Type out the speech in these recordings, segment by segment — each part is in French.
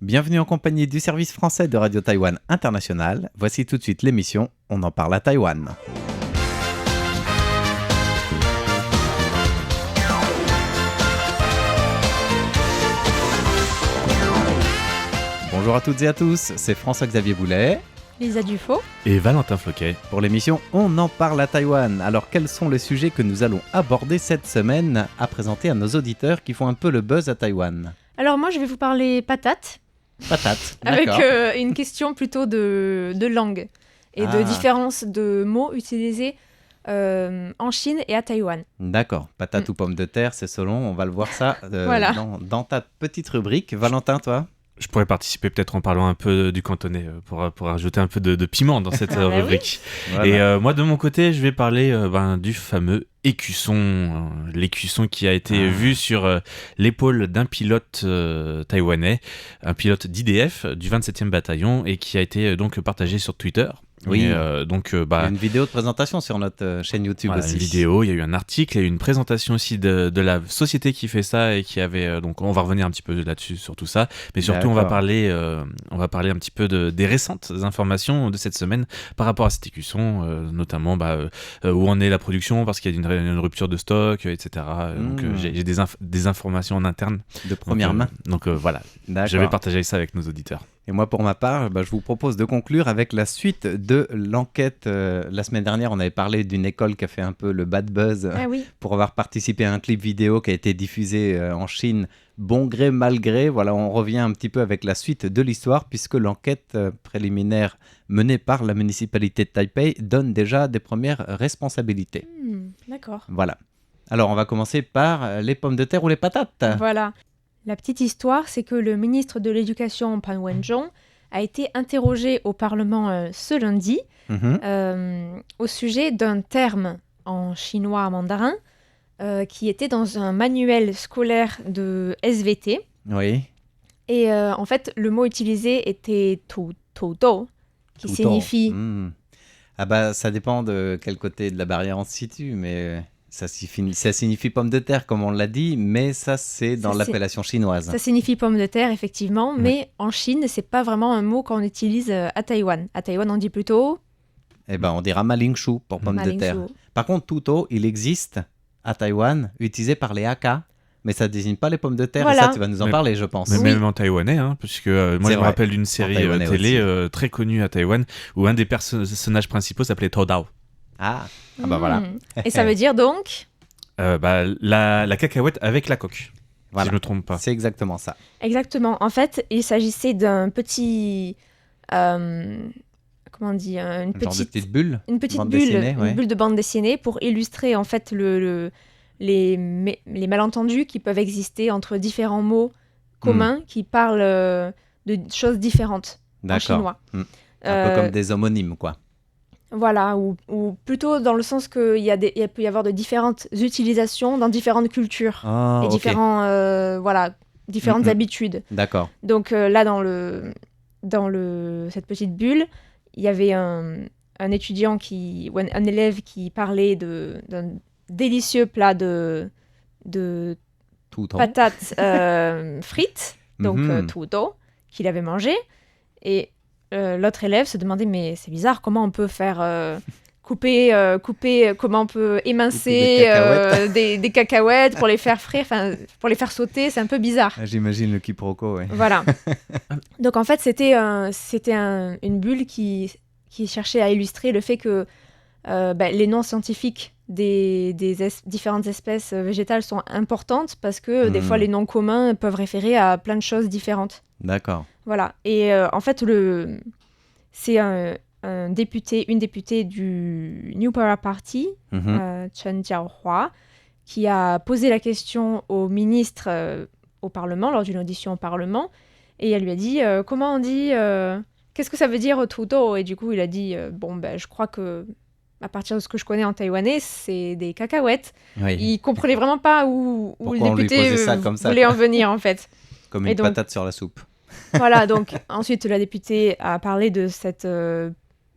Bienvenue en compagnie du service français de Radio Taïwan International. Voici tout de suite l'émission On en parle à Taïwan. Bonjour à toutes et à tous, c'est François-Xavier Boulet. Lisa Dufaux et Valentin Floquet. Pour l'émission On en parle à Taïwan. Alors quels sont les sujets que nous allons aborder cette semaine à présenter à nos auditeurs qui font un peu le buzz à Taïwan? Alors moi je vais vous parler patates. Patates, avec d'accord. Une question plutôt de langue et de différence de mots utilisés en Chine et à Taïwan. D'accord, patates ou pommes de terre, c'est selon, on va le voir ça Voilà. dans ta petite rubrique. Valentin, toi? Je pourrais participer peut-être en parlant un peu du cantonais pour ajouter un peu de piment dans cette rubrique. Oui. Voilà. Et moi de mon côté, je vais parler du fameux écusson. L'écusson qui a été vu sur l'épaule d'un pilote taïwanais, un pilote d'IDF du 27e bataillon et qui a été donc partagé sur Twitter. Oui, et, il y a une vidéo de présentation sur notre chaîne YouTube voilà, aussi. Une vidéo, il y a eu un article, il y a eu une présentation aussi de la société qui fait ça et qui avait donc on va revenir un petit peu là-dessus sur tout ça, mais surtout on va parler un petit peu des récentes informations de cette semaine par rapport à cet écusson, notamment où en est la production parce qu'il y a une rupture de stock, etc. Donc j'ai des informations en interne de première main. Donc voilà, D'accord. je vais partager ça avec nos auditeurs. Et moi, pour ma part, je vous propose de conclure avec la suite de l'enquête. La semaine dernière, on avait parlé d'une école qui a fait un peu le bad buzz pour avoir participé à un clip vidéo qui a été diffusé en Chine, bon gré, mal gré. Voilà, on revient un petit peu avec la suite de l'histoire puisque l'enquête préliminaire menée par la municipalité de Taipei donne déjà des premières responsabilités. D'accord. Voilà. Alors, on va commencer par les pommes de terre ou les patates. Voilà. La petite histoire, c'est que le ministre de l'Éducation, Pan Wen-chong, a été interrogé au Parlement ce lundi au sujet d'un terme en chinois mandarin qui était dans un manuel scolaire de SVT. Oui. Et en fait, le mot utilisé était toutou, qui signifie... ça dépend de quel côté de la barrière on se situe, mais... Ça signifie pomme de terre, comme on l'a dit, mais ça, c'est dans l'appellation chinoise. Ça signifie pomme de terre, effectivement, mais en Chine, c'est pas vraiment un mot qu'on utilise à Taïwan. À Taïwan, on dit plutôt... on dira malingshu pour pomme de terre. Par contre, tuto, il existe à Taïwan, utilisé par les Hakka, mais ça désigne pas les pommes de terre, voilà. Et ça, tu vas nous en parler, je pense. Mais même en taïwanais, puisque moi, je me rappelle d'une série télé très connue à Taïwan, où un des personnages principaux s'appelait Todao. Voilà. Et ça veut dire donc la cacahuète avec la coque, si je ne me trompe pas. C'est exactement ça. Exactement. En fait, il s'agissait d'un petit... comment on dit une petite bulle. Une petite bulle, une bulle de bande dessinée pour illustrer en fait les malentendus qui peuvent exister entre différents mots communs qui parlent de choses différentes en chinois. Un peu comme des homonymes, quoi. Voilà, ou plutôt dans le sens qu'il peut y avoir de différentes utilisations dans différentes cultures et différentes habitudes. D'accord. Donc là, dans cette petite bulle, il y avait un élève qui parlait d'un délicieux plat de patates frites, donc tuto, qu'il avait mangé. Et l'autre élève se demandait, mais c'est bizarre, comment on peut faire couper, comment on peut émincer des cacahuètes pour les faire frire, pour les faire sauter, c'est un peu bizarre. J'imagine le quiproquo, oui. Voilà. Donc en fait, c'était une bulle qui cherchait à illustrer le fait que les noms scientifiques des différentes espèces végétales sont importantes parce que des fois, les noms communs peuvent référer à plein de choses différentes. D'accord. Voilà. Et en fait, c'est une députée du New Power Party, Chen Jiahua, qui a posé la question au ministre au Parlement, lors d'une audition au Parlement, et elle lui a dit comment on dit qu'est-ce que ça veut dire tuto? Et du coup, il a dit je crois que à partir de ce que je connais en taïwanais, c'est des cacahuètes. Oui. Il comprenait vraiment pas où le député voulait en venir, en fait. Comme une patate sur la soupe. Voilà, donc ensuite la députée a parlé de cette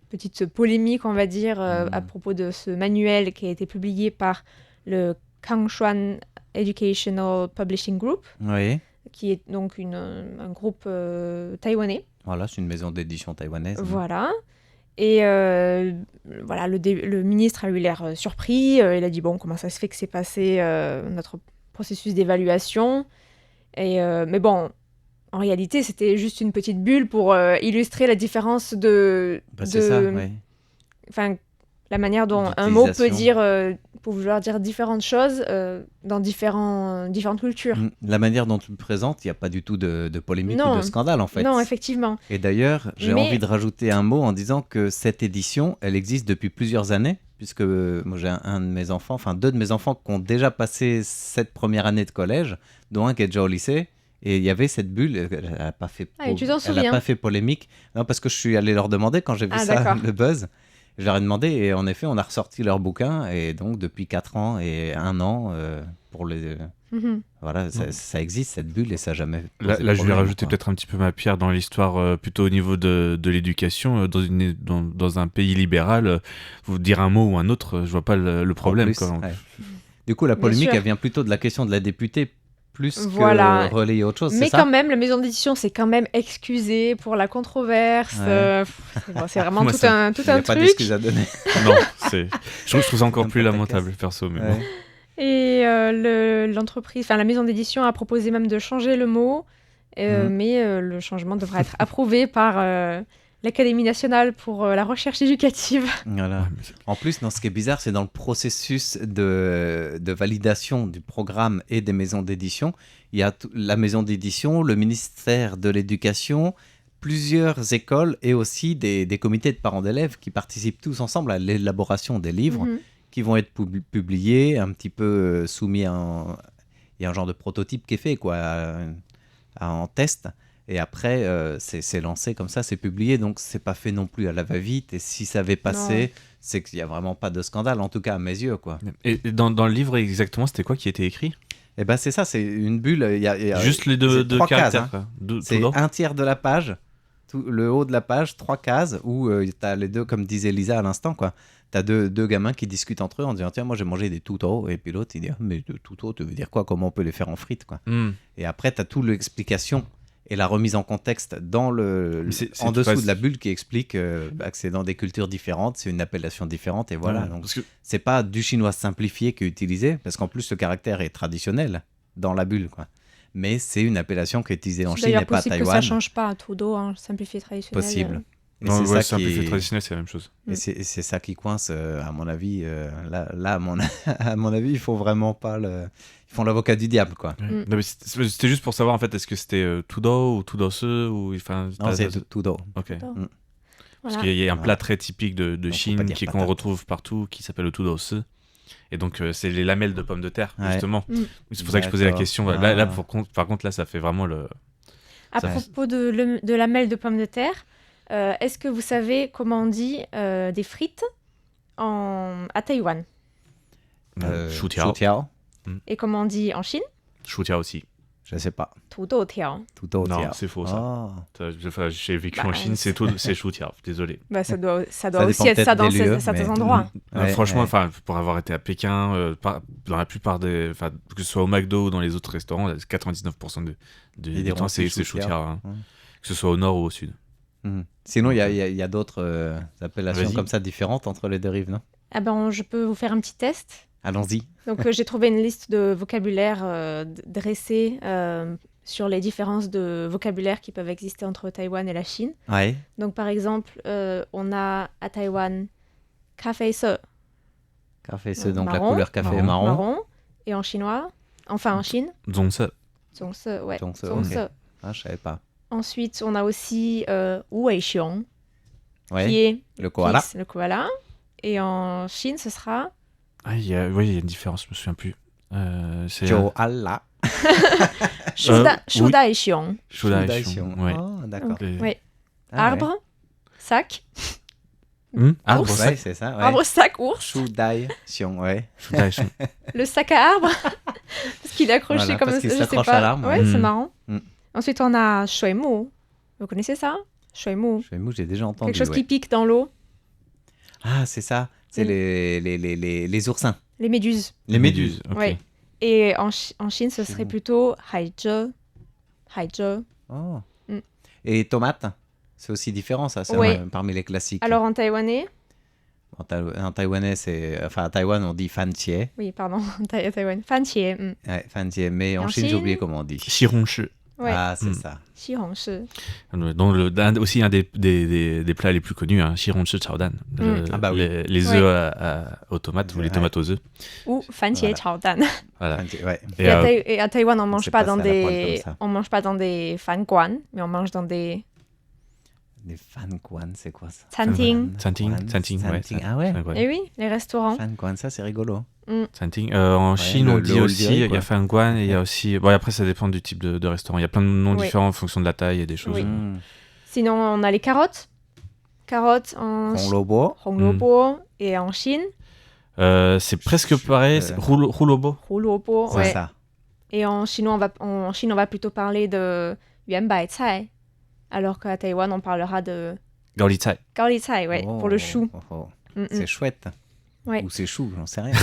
petite polémique, on va dire, à propos de ce manuel qui a été publié par le Kangshuan Educational Publishing Group, qui est donc un groupe taïwanais. Voilà, c'est une maison d'édition taïwanaise. Voilà. Et voilà, le ministre a eu l'air surpris. Il a dit, bon, comment ça se fait que c'est passé notre processus d'évaluation mais bon, en réalité, c'était juste une petite bulle pour illustrer la différence c'est ça, oui. Enfin, la manière dont un mot peut vouloir dire différentes choses dans différentes cultures. La manière dont tu le présentes, il n'y a pas du tout de polémique ou de scandale, en fait. Non, effectivement. Et d'ailleurs, j'ai envie de rajouter un mot en disant que cette édition, elle existe depuis plusieurs années, puisque moi, j'ai deux de mes enfants qui ont déjà passé cette première année de collège, dont un qui est déjà au lycée. Et il y avait cette bulle, elle n'a pas fait, polémique. Non, parce que je suis allé leur demander quand j'ai vu ça, le buzz. Je leur ai demandé et en effet, on a ressorti leur bouquin. Et donc, depuis 4 ans et 1 an, pour les... Voilà, ça existe, cette bulle, et ça n'a jamais... Là, je vais rajouter peut-être un petit peu ma pierre dans l'histoire, plutôt au niveau de l'éducation. Dans un pays libéral, vous dire un mot ou un autre, je ne vois pas le problème. Plus, Du coup, la polémique, elle vient plutôt de la question de la députée, plus que relayer autre chose, mais c'est ça ? Quand même, la maison d'édition s'est quand même excusée pour la controverse. C'est vraiment tout un truc. Il n'y a pas d'excuse à donner. Non, je trouve ça encore plus lamentable, perso. Mais bon. Et l'entreprise, la maison d'édition a proposé même de changer le mot, mais le changement devra être approuvé par l'Académie nationale pour la recherche éducative. Voilà. En plus, ce qui est bizarre, c'est dans le processus de validation du programme et des maisons d'édition, il y a la maison d'édition, le ministère de l'Éducation, plusieurs écoles et aussi des comités de parents d'élèves qui participent tous ensemble à l'élaboration des livres qui vont être publiés, un petit peu soumis à il y a un genre de prototype qui est fait en test. Et après, c'est lancé comme ça, c'est publié, donc c'est pas fait non plus à la va-vite. Et si ça avait passé, c'est qu'il y a vraiment pas de scandale, en tout cas à mes yeux, quoi. Et dans le livre exactement, c'était quoi qui était écrit ? Eh ben c'est ça, c'est une bulle. Il y a juste les deux caractères. Cases, c'est un tiers de la page, le haut de la page, 3 cases où t'as les deux, comme disait Lisa à l'instant, quoi. T'as deux gamins qui discutent entre eux en disant tiens, moi j'ai mangé des tutos, et puis l'autre il dit mais de tutos, tu veux dire quoi ? Comment on peut les faire en frites, quoi. Et après t'as toute l'explication et la remise en contexte dans en dessous de la bulle qui explique que c'est dans des cultures différentes, c'est une appellation différente, et voilà. Donc c'est pas du chinois simplifié qui est utilisé, parce qu'en plus le caractère est traditionnel dans la bulle, quoi. Mais c'est une appellation qui est utilisée en Chine et pas à Taïwan. C'est d'ailleurs possible que ça change pas à tout dos, simplifié traditionnel. Possible. Et non, c'est simplifié traditionnel, c'est la même chose. Et c'est ça qui coince, à mon avis. Là, à mon avis, il faut vraiment pas le... Ils font l'avocat du diable, quoi. Non, mais c'était juste pour savoir, en fait, est-ce que c'était Tudo ou Tudose ou... Non, c'est Tudo. Ok. Parce qu'il y a un plat très typique de Chine qu'on retrouve partout, qui s'appelle le Tudose. Et donc, c'est les lamelles de pommes de terre, justement. C'est pour ça que je posais la question. Là, par contre, là, ça fait vraiment le... À propos de lamelles de pommes de terre, est-ce que vous savez comment on dit des frites à Taïwan ? Shu tiao. Et comment on dit en Chine ? Shu tiao aussi. Je sais pas. Tudo tiao. Non, c'est faux, ça. J'ai vécu en Chine, c'est shu tiao, désolé. Ça doit aussi être ça dans certains endroits. Franchement, pour avoir été à Pékin, dans la plupart des... Que ce soit au McDo ou dans les autres restaurants, 99% du temps, c'est shu tiao. Que ce soit au nord ou au sud. Sinon, il y a d'autres appellations comme ça différentes entre les deux rives, non ? Je peux vous faire un petit test. Allons-y. Donc, j'ai trouvé une liste de vocabulaire dressée sur les différences de vocabulaire qui peuvent exister entre Taïwan et la Chine. Ouais. Donc, par exemple, on a à Taïwan café se. Café se, donc marron, la couleur café marron. Et en chinois, en Chine, zongse. Zongse, ouais. Zongse, okay. Je savais pas. Ensuite, on a aussi Wuwei-xiong, qui est le koala. Le koala. Et en Chine, ce sera... il y a une différence, je me souviens plus. C'est Joala. Shudai-xiong. Shudai-xiong, ouais. Oh, d'accord. Oui. Arbre, sac. Arbre, sac, c'est ça. Ouais. Arbre, sac, ours. Shudai-xiong, ouais. Shudai-xiong. Le sac à arbre. Parce qu'il est accroché comme ça, je sais pas. À l'arbre. Ouais, c'est marrant. Ensuite, on a shuimu. Vous connaissez ça ? Shuimu. Shuimu, j'ai déjà entendu. Quelque chose qui pique dans l'eau. Ah, c'est ça. C'est les oursins. Les méduses. Les méduses, ok. Ouais. Et en Chine, ce serait plutôt haizhe. haizhe. Oh. Et tomate, c'est aussi différent, ça, c'est parmi les classiques. Alors en taïwanais en taïwanais, à Taïwan, on dit fan tie. Oui, pardon, Taïwan. Fan tie. Ouais, fan tie. Mais en Chine, j'ai oublié comment on dit. Xihongshi. Ouais. Ah, c'est ça. Xihongshi. Aussi un des plats les plus connus, xihongshi chaodan. Les œufs aux tomates ou les tomates aux œufs. Ou fan tie chaodan. Voilà. Et à Taïwan, on mange pas dans des fan guan, mais on mange dans des fan guan, c'est quoi ça? Santing. Ah ouais. Et oui, les restaurants. Fan guan, ça c'est rigolo. Santing. En Chine, on dit aussi, il y a fan guan et il y a aussi. Bon, après, ça dépend du type de restaurant. Il y a plein de noms différents en fonction de la taille et des choses. Oui. Sinon, on a les carottes. Carottes en Honglobo. Et en Chine. C'est presque pareil. Hulobo. Hulobo, c'est ça. Et en chinois, on va plutôt parler de yuan bai cai. Alors qu'à Taïwan, on parlera de Gaoli cai. Gaoli cai, pour le chou. C'est chouette. Ouais. Ou c'est chou, j'en sais rien.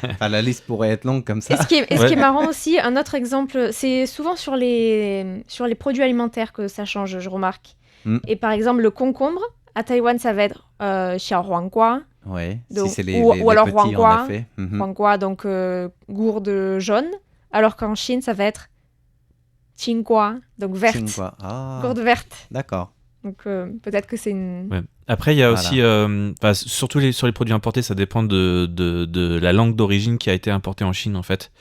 Enfin, la liste pourrait être longue comme ça. Et ce qui est marrant aussi, un autre exemple, c'est souvent sur les produits alimentaires que ça change, je remarque. Et par exemple, le concombre, à Taïwan, ça va être xiao huanggua. Ouais, donc, si c'est les ou alors petits, huanggua, en effet. Huanggua, donc gourde jaune. Alors qu'en Chine, ça va être qinggua, donc verte. Gourde verte. D'accord. Donc peut-être que c'est une... Ouais. Après, il y a aussi, surtout sur les produits importés, ça dépend de la langue d'origine qui a été importée en Chine, en fait.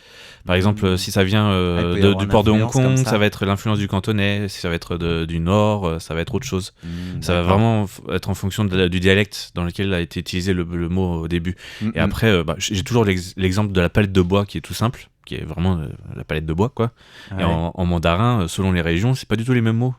Par exemple, si ça vient du port de Hong Kong, ça va être l'influence du cantonais. Si ça va être du nord, ça va être autre chose. Ça va vraiment être en fonction du dialecte dans lequel a été utilisé le mot au début. Et après, j'ai toujours l'exemple de la palette de bois qui est tout simple, qui est vraiment la palette de bois, quoi. Ouais. Et en mandarin, selon les régions, c'est pas du tout les mêmes mots.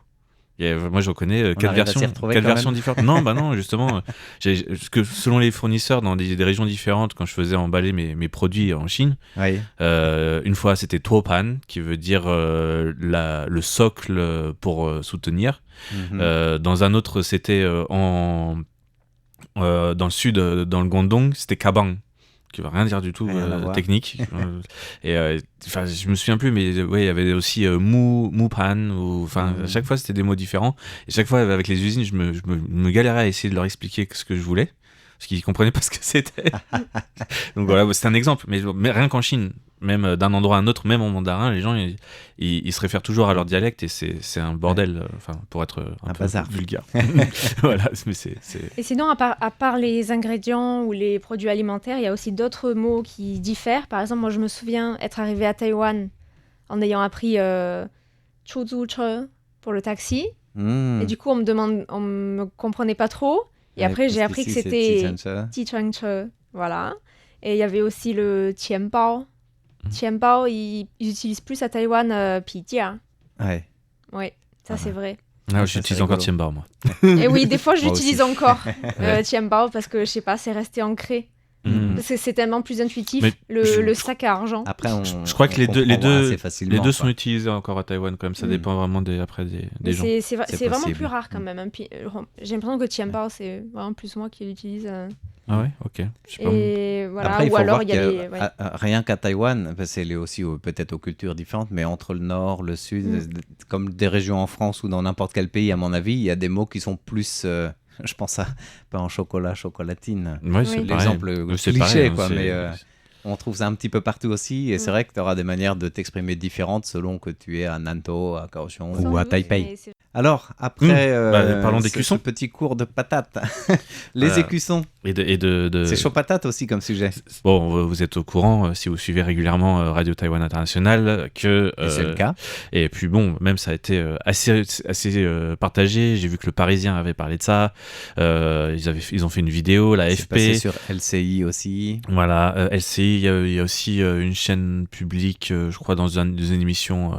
Moi, je reconnais 4 versions différentes. Non, justement, que selon les fournisseurs dans des régions différentes, quand je faisais emballer mes produits en Chine, une fois c'était tuopan, qui veut dire le socle pour soutenir. Dans un autre, c'était dans le sud, dans le Guangdong, c'était kabang, qui ne veut rien dire du tout technique. Et je me souviens plus, mais il y avait aussi Mupan, à chaque fois c'était des mots différents. Et chaque fois avec les usines, je me galérais à essayer de leur expliquer ce que je voulais, parce qu'ils ne comprenaient pas ce que c'était. Donc voilà, c'est un exemple. Mais rien qu'en Chine, même d'un endroit à un autre, même en mandarin, les gens ils se réfèrent toujours à leur dialecte et c'est un bordel, pour être un peu bazar vulgaire. Voilà, mais c'est... Et sinon, à part les ingrédients ou les produits alimentaires, il y a aussi d'autres mots qui diffèrent. Par exemple, moi je me souviens être arrivée à Taïwan en ayant appris chuzuche pour le taxi. Et du coup, on me comprenait pas trop. Et après, j'ai appris que c'était Tichuanche. Voilà. Et il y avait aussi le qianbao. Qianbao, ils utilisent plus à Taïwan pijia. Ouais, ça c'est vrai. J'utilise encore qianbao, moi. Et oui, des fois j'utilise encore qianbao parce que je sais pas, c'est resté ancré. Parce que c'est tellement plus intuitif, le sac à argent. Après, je crois que les deux sont utilisés encore à Taïwan quand même. Ça dépend vraiment des gens. C'est vraiment plus rare quand même. J'ai l'impression que qianbao, c'est vraiment plus moi qui l'utilise. Ah ouais, ok. Et voilà. Après, il faut alors voir rien qu'à Taïwan, c'est lié aussi peut-être aux cultures différentes, mais entre le nord, le sud, comme des régions en France ou dans n'importe quel pays, à mon avis, il y a des mots qui sont plus... je pense à pain en chocolat, chocolatine. Ouais, c'est l'exemple cliché, quoi, mais on trouve ça un petit peu partout aussi. Et c'est vrai que tu auras des manières de t'exprimer différentes selon que tu es à Nantou, à Kaohsiung ou à Taipei. Alors, après parlons d'écussons. Ce petit cours de patates. Les écussons. C'est chaud patate aussi comme sujet. Bon, vous êtes au courant, si vous suivez régulièrement Radio Taïwan International, que... Et c'est le cas. Et puis bon, même ça a été assez partagé. J'ai vu que le Parisien avait parlé de ça. Ils ont fait une vidéo, la FP. C'est passé sur LCI aussi. Voilà, LCI, il y a aussi une chaîne publique, je crois, dans une émission,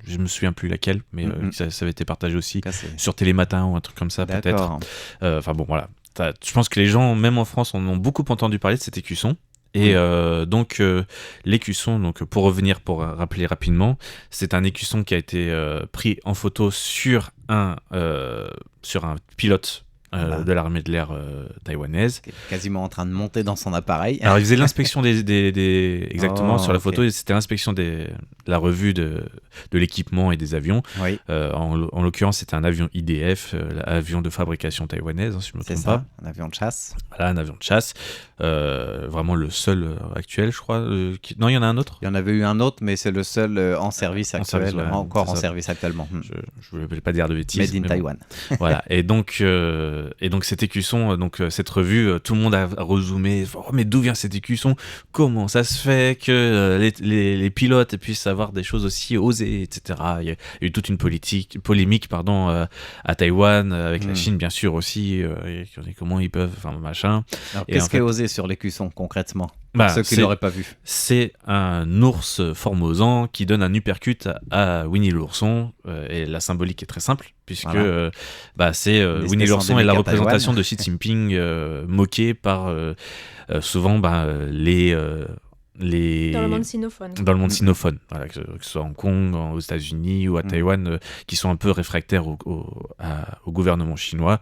je me souviens plus laquelle, mais ça avait été partagé aussi sur Télématin ou un truc comme ça. D'accord. Peut-être. Bon, voilà. Je pense que les gens, même en France, en ont beaucoup entendu parler de cet écusson. Et donc, l'écusson, donc, pour rappeler rapidement, c'est un écusson qui a été pris en photo sur un pilote de l'armée de l'air taïwanaise. Quasiment en train de monter dans son appareil. Alors, il faisait l'inspection exactement, sur la photo, c'était l'inspection de la revue de l'équipement et des avions. Oui. En l'occurrence, c'était un avion IDF, avion de fabrication taïwanaise, si je ne me trompe pas. Un avion de chasse. Voilà, un avion de chasse. Vraiment le seul actuel, je crois. Non, il y en a un autre. Il y en avait eu un autre, mais c'est le seul en service actuel, encore en service actuellement. Je ne voulais pas dire de bêtises. Made in Taiwan. Bon. Voilà. Et donc cet écusson, cette revue, tout le monde a rezoomé. Oh, mais d'où vient cet écusson? Comment ça se fait que les pilotes puissent savoir des choses aussi osées, etc. Il y a eu toute une polémique à Taïwan, avec la Chine, bien sûr, aussi. Comment ils peuvent, enfin, machin. Alors, qu'est-ce qui est osé sur l'écusson, concrètement? Ceux qui ne l'auraient pas vu. C'est un ours formosant qui donne un uppercut à Winnie l'ourson. Et la symbolique est très simple, puisque c'est Winnie l'ourson est la représentation de Xi Jinping moquée par souvent dans le monde sinophone. Dans le monde sinophone, voilà, que ce soit à Hong Kong, aux États-Unis ou à Taïwan, qui sont un peu réfractaires au gouvernement chinois.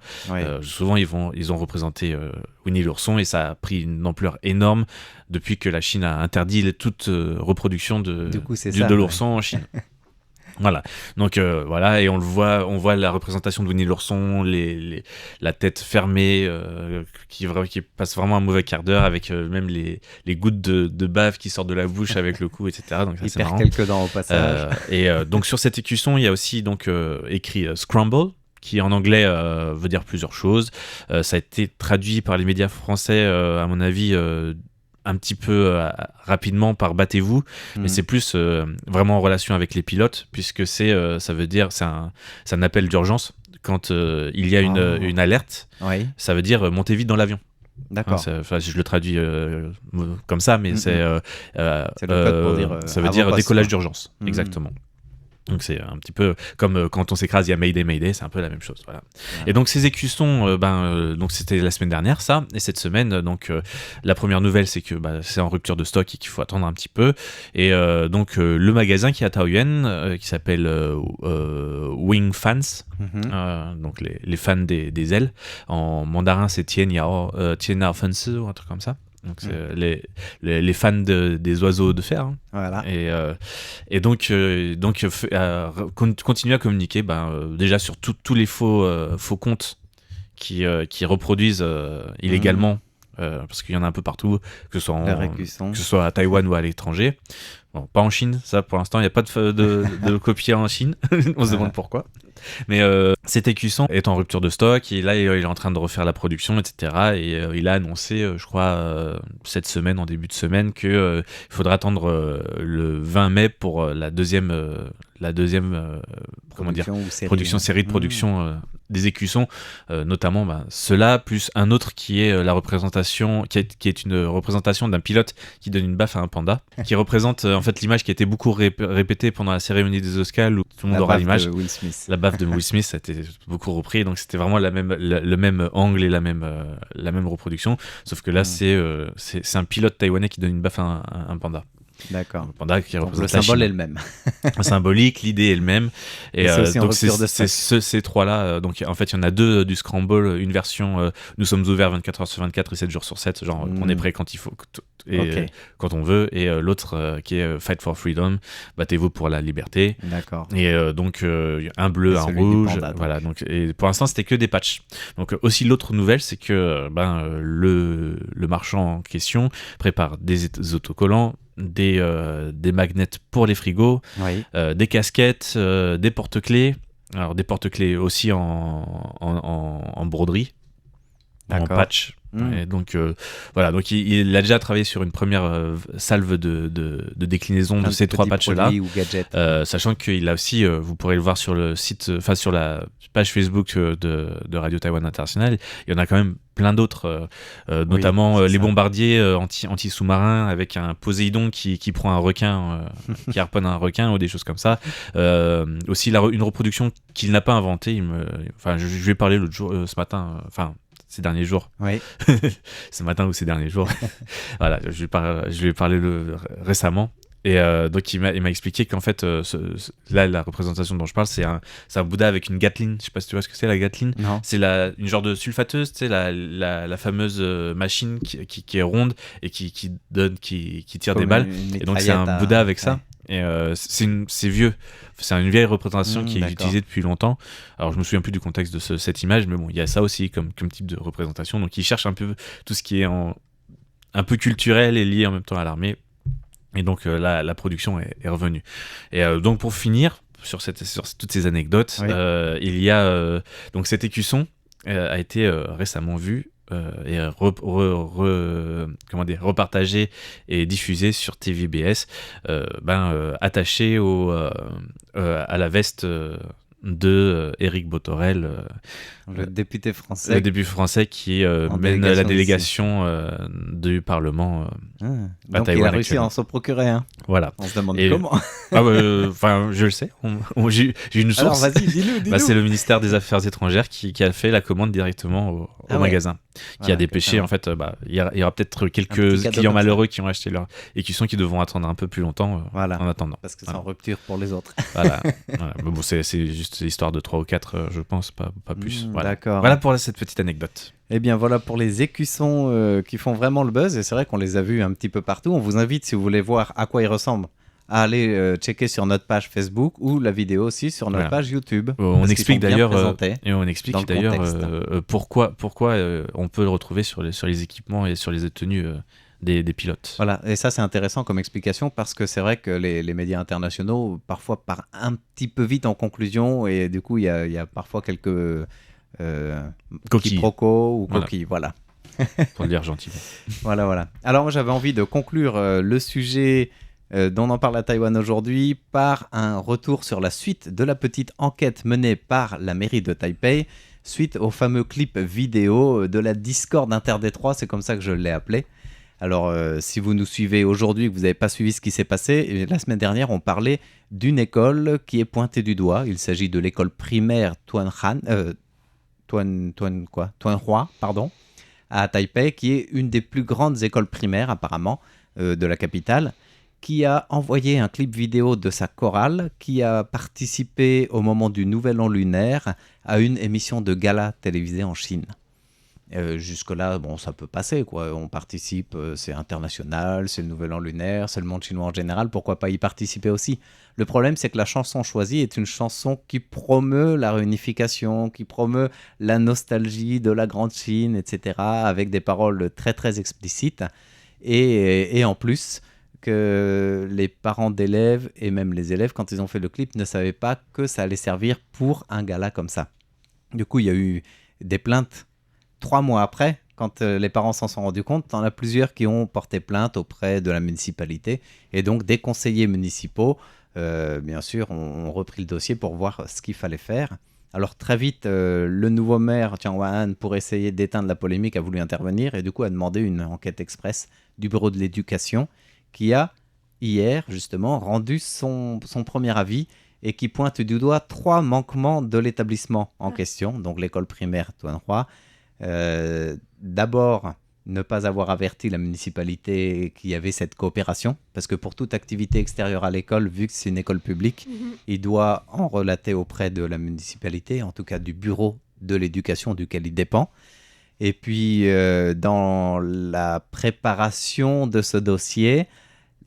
Souvent, ils ont représenté Winnie l'ourson, et ça a pris une ampleur énorme depuis que la Chine a interdit toute reproduction de l'ourson en Chine. Voilà, donc et on voit la représentation de Winnie l'ourson, la tête fermée, qui passe vraiment un mauvais quart d'heure, avec même les gouttes de bave qui sortent de la bouche avec le cou, etc. Donc ça, il perd quelques dents au passage. Donc sur cet écusson, il y a aussi écrit Scramble, qui en anglais veut dire plusieurs choses. Ça a été traduit par les médias français, à mon avis, un petit peu rapidement par battez-vous, mais c'est plus vraiment en relation avec les pilotes, puisque ça veut dire, c'est un appel d'urgence. Quand il y a une alerte, ça veut dire montez vite dans l'avion. D'accord. Je le traduis comme ça, mais c'est le code pour dire, ça veut dire décollage d'urgence. Exactement. Donc c'est un petit peu comme quand on s'écrase, il y a Mayday, Mayday, c'est un peu la même chose. Voilà. Ouais. Et donc ces écussons, donc c'était la semaine dernière ça, et cette semaine, la première nouvelle, c'est que c'est en rupture de stock et qu'il faut attendre un petit peu. Et le magasin qui est à Taoyuan, qui s'appelle Wing Fans, donc les fans des ailes. En mandarin, c'est Tian Yao Fensi ou un truc comme ça. Donc c'est les fans des oiseaux de fer, hein. Voilà. Et donc continuer à communiquer déjà sur tous les faux comptes qui reproduisent illégalement, parce qu'il y en a un peu partout, que ce soit à Taïwan ou à l'étranger. Bon, pas en Chine, ça pour l'instant il n'y a pas de copier en Chine. On se demande pourquoi. Mais cet écusson est en rupture de stock, et là il est en train de refaire la production, etc. Et il a annoncé, je crois, cette semaine, en début de semaine, qu'il faudra attendre le 20 mai pour la deuxième série de production des écussons, notamment ceux-là, plus un autre qui est la représentation, qui est une représentation d'un pilote qui donne une baffe à un panda, qui représente en fait l'image qui a été beaucoup répétée pendant la cérémonie des Oscars, où tout le monde aura l'image. La baffe de Will Smith, ça a été beaucoup repris, donc c'était vraiment le même angle et la même reproduction, sauf que là c'est un pilote taïwanais qui donne une baffe à un panda. D'accord. Le panda qui représente le symbole est le même. Symbolique, l'idée est le même. Et donc c'est ces trois-là. Donc en fait, il y en a deux du Scramble, une version nous sommes ouverts 24 heures sur 24 et 7 jours sur 7, genre on est prêt quand il faut quand on veut, et l'autre qui est Fight for Freedom, battez-vous pour la liberté. D'accord. Et donc un bleu, un rouge, panda, voilà. Donc et pour l'instant c'était que des patchs. Donc aussi l'autre nouvelle, c'est que le marchand en question prépare des autocollants, des magnets pour les frigos, des casquettes, des porte-clés. Alors des porte-clés aussi en broderie, en patch. Et donc voilà, donc il a déjà travaillé sur une première salve de déclinaison de ces trois patchs-là, sachant qu'il a aussi, vous pourrez le voir sur le site, enfin sur la page Facebook de Radio Taïwan International, il y en a quand même plein d'autres, notamment les bombardiers anti-sous-marins avec un Poséidon qui prend un requin, qui harponne un requin, ou des choses comme ça. Aussi une reproduction qu'il n'a pas inventée. Je lui ai parlé l'autre jour, ce matin, ces derniers jours. Oui. Ce matin ou ces derniers jours. Voilà, je lui ai parlé récemment. Et donc il m'a expliqué qu'en fait, là la représentation dont je parle, c'est un Bouddha avec une Gatling. Je sais pas si tu vois ce que c'est la Gatling. Non. C'est une genre de sulfateuse, tu sais, la fameuse machine qui est ronde et qui tire des balles. Et donc c'est un Bouddha avec ça. Et c'est vieux, c'est une vieille représentation qui est utilisée depuis longtemps. Alors je me souviens plus du contexte de cette image, mais bon, il y a ça aussi comme type de représentation. Donc il cherche un peu tout ce qui est un peu culturel et lié en même temps à l'armée. Et donc la production est revenue. Et donc pour finir sur toutes ces anecdotes, oui. Il y a donc cet écusson a été récemment vu et repartagé et diffusé sur TVBS, attaché à la veste de Éric Bothorel, le député français. Le député français qui mène la délégation du Parlement à donc Taïwan. Il a réussi à en se procurer un. Voilà. On se demande comment. Je le sais. J'ai une source. Alors vas-y, dis-nous. C'est le ministère des Affaires étrangères qui a fait la commande directement au magasin. Qui a dépêché, en fait, il y aura peut-être quelques clients malheureux qui ont acheté leur écusson qui devront attendre un peu plus longtemps en attendant. Parce que c'est en rupture pour les autres. Voilà. Mais bon, c'est juste l'histoire de 3 ou 4, je pense, pas plus. Voilà. D'accord. Voilà pour cette petite anecdote. Eh bien voilà pour les écussons qui font vraiment le buzz, et c'est vrai qu'on les a vus un petit peu partout. On vous invite, si vous voulez voir à quoi ils ressemblent, à aller checker sur notre page Facebook ou la vidéo aussi sur notre page YouTube. On explique d'ailleurs pourquoi on peut le retrouver sur les équipements et sur les tenues des pilotes. Voilà, et ça c'est intéressant comme explication parce que c'est vrai que les médias internationaux parfois partent un petit peu vite en conclusion, et du coup il y a parfois quelques quiproquos ou coquilles, voilà. Pour le dire gentiment. Voilà. Alors moi j'avais envie de conclure le sujet dont on en parle à Taïwan aujourd'hui par un retour sur la suite de la petite enquête menée par la mairie de Taipei suite au fameux clip vidéo de la discorde interdétroit, c'est comme ça que je l'ai appelé. Alors si vous nous suivez aujourd'hui et que vous n'avez pas suivi ce qui s'est passé, la semaine dernière on parlait d'une école qui est pointée du doigt. Il s'agit de l'école primaire Tuanhua, à Taipei, qui est une des plus grandes écoles primaires apparemment de la capitale, qui a envoyé un clip vidéo de sa chorale, qui a participé au moment du Nouvel An lunaire à une émission de gala télévisée en Chine. Jusque-là, bon, ça peut passer, quoi. On participe, c'est international, c'est le Nouvel An lunaire, c'est le monde chinois en général, pourquoi pas y participer aussi? Le problème, c'est que la chanson choisie est une chanson qui promeut la réunification, qui promeut la nostalgie de la Grande Chine, etc., avec des paroles très très explicites, et en plus que les parents d'élèves et même les élèves, quand ils ont fait le clip, ne savaient pas que ça allait servir pour un gala comme ça. Du coup, il y a eu des plaintes 3 mois après, quand les parents s'en sont rendus compte. Il y en a plusieurs qui ont porté plainte auprès de la municipalité, et donc des conseillers municipaux, bien sûr, ont repris le dossier pour voir ce qu'il fallait faire. Alors très vite, le nouveau maire, Jiang Wan, pour essayer d'éteindre la polémique, a voulu intervenir et du coup a demandé une enquête express du bureau de l'éducation qui a, hier, justement, rendu son premier avis et qui pointe du doigt 3 manquements de l'établissement en question, donc l'école primaire Tuanhua. D'abord, ne pas avoir averti la municipalité qu'il y avait cette coopération, parce que pour toute activité extérieure à l'école, vu que c'est une école publique, il doit en relater auprès de la municipalité, en tout cas du bureau de l'éducation duquel il dépend. Et puis, dans la préparation de ce dossier,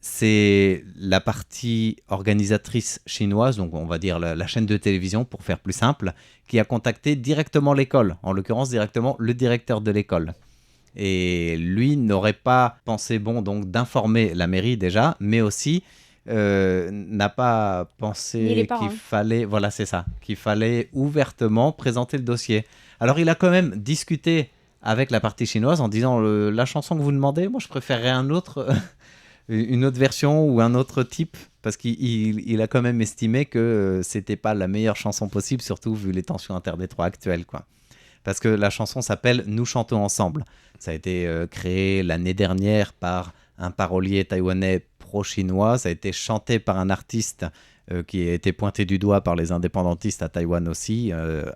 c'est la partie organisatrice chinoise, donc on va dire la chaîne de télévision pour faire plus simple, qui a contacté directement l'école, en l'occurrence directement le directeur de l'école. Et lui n'aurait pas pensé bon donc d'informer la mairie déjà, mais aussi n'a pas pensé qu'il fallait, voilà c'est ça, qu'il fallait ouvertement présenter le dossier. Alors il a quand même discuté avec la partie chinoise en disant la chanson que vous demandez, moi je préférerais une autre version ou un autre type, parce qu'il a quand même estimé que c'était pas la meilleure chanson possible, surtout vu les tensions interdétroit actuelles, quoi. Parce que la chanson s'appelle « Nous chantons ensemble ». Ça a été créé l'année dernière par un parolier taïwanais pro-chinois. Ça a été chanté par un artiste qui a été pointé du doigt par les indépendantistes à Taïwan aussi,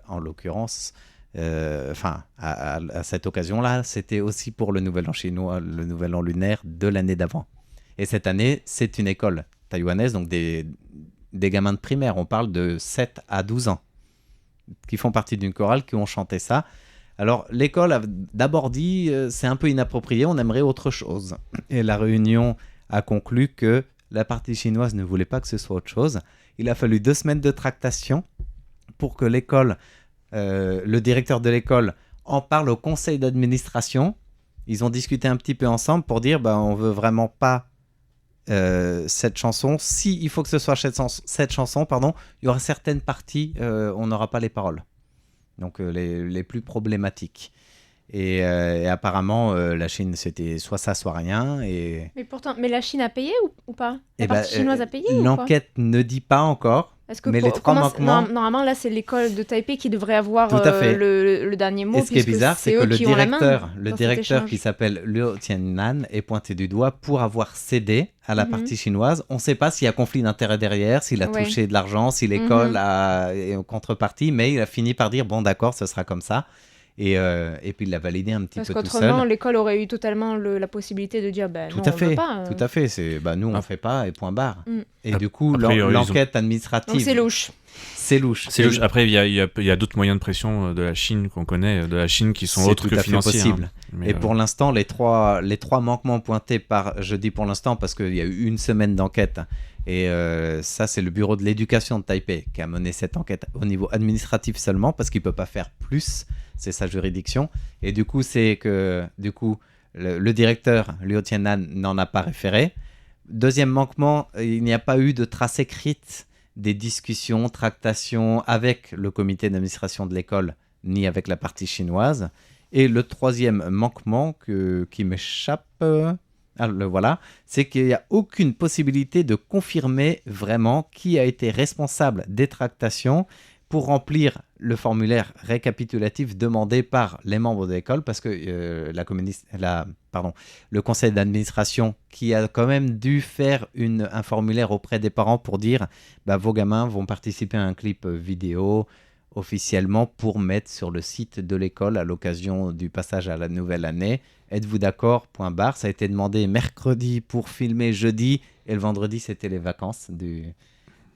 en l'occurrence. À cette occasion-là, c'était aussi pour le Nouvel An chinois, le Nouvel An lunaire de l'année d'avant. Et cette année, c'est une école taïwanaise, donc des gamins de primaire. On parle de 7 à 12 ans qui font partie d'une chorale, qui ont chanté ça. Alors, l'école a d'abord dit c'est un peu inapproprié, on aimerait autre chose. Et la réunion a conclu que la partie chinoise ne voulait pas que ce soit autre chose. Il a fallu 2 semaines de tractation pour que l'école, le directeur de l'école, en parle au conseil d'administration. Ils ont discuté un petit peu ensemble pour dire on veut vraiment pas cette chanson. Si il faut que ce soit cette chanson, il y aura certaines parties, on n'aura pas les paroles. Donc les plus problématiques. Et apparemment, la Chine, c'était soit ça, soit rien. Mais la Chine a payé ou pas? La partie chinoise a payé l'enquête ne dit pas encore. Mais les 3 manquements... Normalement, là, c'est l'école de Taipei qui devrait avoir le dernier mot. Et ce qui est bizarre, c'est que le directeur qui s'appelle Liu Tiannan est pointé du doigt pour avoir cédé à la partie chinoise. On ne sait pas s'il y a conflit d'intérêts derrière, s'il a touché de l'argent, si l'école a en contrepartie, mais il a fini par dire bon, d'accord, ce sera comme ça. Et puis il l'a validé un petit peu tout seul. Parce qu'autrement, l'école aurait eu totalement la possibilité de dire non, on ne veut pas. Tout à fait, c'est nous on ne fait pas et point barre. Et du coup, l'enquête administrative... Donc c'est louche. C'est louche. Après, il y a d'autres moyens de pression de la Chine qu'on connaît, de la Chine qui sont autres que financiers. C'est possible. Et pour l'instant, les trois manquements pointés par... Je dis pour l'instant parce qu'il y a eu 1 semaine d'enquête. Et ça, c'est le bureau de l'éducation de Taipei qui a mené cette enquête au niveau administratif seulement parce qu'il ne peut pas faire plus. C'est sa juridiction. Et du coup, c'est que le directeur, Liu Tiannan, n'en a pas référé. Deuxième manquement, il n'y a pas eu de trace écrite des discussions, tractations avec le comité d'administration de l'école, ni avec la partie chinoise. Et le troisième manquement qui m'échappe, c'est qu'il n'y a aucune possibilité de confirmer vraiment qui a été responsable des tractations pour remplir le formulaire récapitulatif demandé par les membres de l'école, parce que le conseil d'administration qui a quand même dû faire un formulaire auprès des parents pour dire vos gamins vont participer à un clip vidéo officiellement pour mettre sur le site de l'école à l'occasion du passage à la nouvelle année. Êtes-vous d'accord ? Point barre. Ça a été demandé mercredi pour filmer jeudi, et le vendredi c'était les vacances du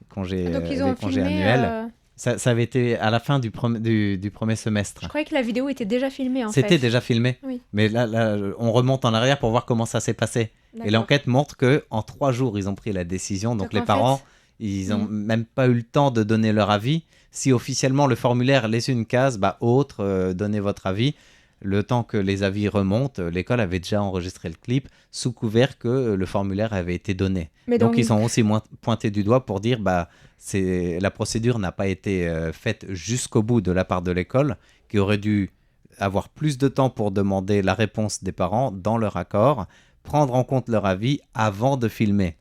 congé, annuel. Ça avait été à la fin du premier semestre. Je croyais que la vidéo était déjà filmée, C'était déjà filmé. Oui. Mais là, on remonte en arrière pour voir comment ça s'est passé. D'accord. Et l'enquête montre qu'en 3 jours, ils ont pris la décision. Donc les parents, ils n'ont même pas eu le temps de donner leur avis. Si officiellement le formulaire laisse une case, donnez votre avis. Le temps que les avis remontent, l'école avait déjà enregistré le clip sous couvert que le formulaire avait été donné. Donc ils sont aussi pointés du doigt pour dire la procédure n'a pas été faite jusqu'au bout de la part de l'école, qui aurait dû avoir plus de temps pour demander la réponse des parents dans leur accord, prendre en compte leur avis avant de filmer.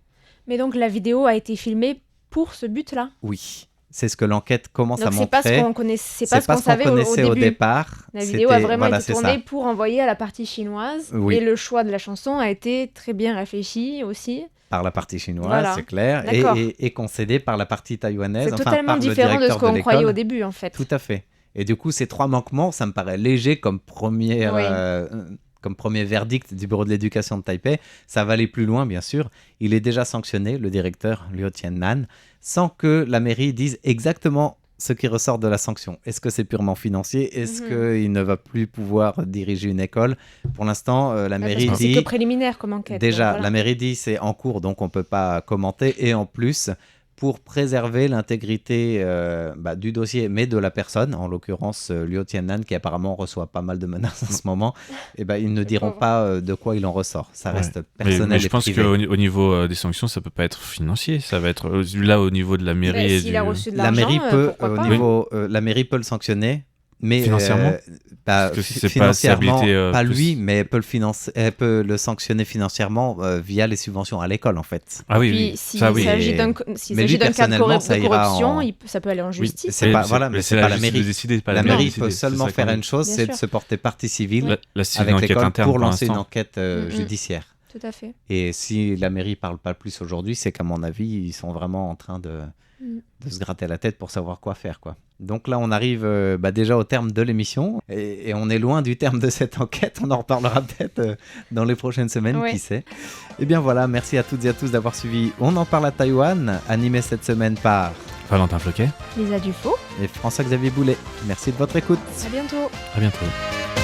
Mais donc la vidéo a été filmée pour ce but-là ? Oui. C'est ce que l'enquête commence à montrer. Donc c'est pas ce qu'on savait au départ. La vidéo a vraiment été tournée pour envoyer à la partie chinoise. Oui. Et le choix de la chanson a été très bien réfléchi aussi. Par la partie chinoise, c'est clair. Et concédé par la partie taïwanaise. C'est totalement différent de ce qu'on croyait au début, en fait. Tout à fait. Et du coup, ces 3 manquements, ça me paraît léger comme premier verdict du bureau de l'éducation de Taipei. Ça va aller plus loin, bien sûr. Il est déjà sanctionné, le directeur Liu Tiannan, sans que la mairie dise exactement ce qui ressort de la sanction. Est-ce que c'est purement financier ? Est-ce qu'il ne va plus pouvoir diriger une école ? Pour l'instant, la mairie dit... C'est que préliminaire comme enquête. Déjà, la mairie dit c'est en cours, donc on ne peut pas commenter. Et en plus, pour préserver l'intégrité du dossier, mais de la personne, en l'occurrence Liu Tiannan, qui apparemment reçoit pas mal de menaces en ce moment, ils ne diront pas de quoi il en ressort. Ça reste personnel mais je et pense privé. qu'au niveau des sanctions, ça peut pas être financier. Ça va être là au niveau de la mairie. S'il a reçu de l'argent, la mairie peut le sanctionner. Mais financièrement, parce que si c'est pas habilité, pas lui, mais elle peut le sanctionner financièrement via les subventions à l'école en fait. Ah oui, puis, s'il s'agit d'un cas de corruption, ça peut aller en justice. C'est pas la mairie. La mairie peut seulement faire une chose, c'est de se porter partie civile avec l'école pour lancer une enquête judiciaire. Tout à fait. Et si la mairie parle pas plus aujourd'hui, c'est qu'à mon avis, ils sont vraiment en train de de se gratter la tête pour savoir quoi faire, quoi. Donc là, on arrive déjà au terme de l'émission et on est loin du terme de cette enquête. On en reparlera peut-être dans les prochaines semaines, qui sait. Et bien voilà, merci à toutes et à tous d'avoir suivi On en parle à Taïwan, animé cette semaine par Valentin Floquet, Lisa Dufaux et François-Xavier Boulet. Merci de votre écoute. À bientôt. À bientôt.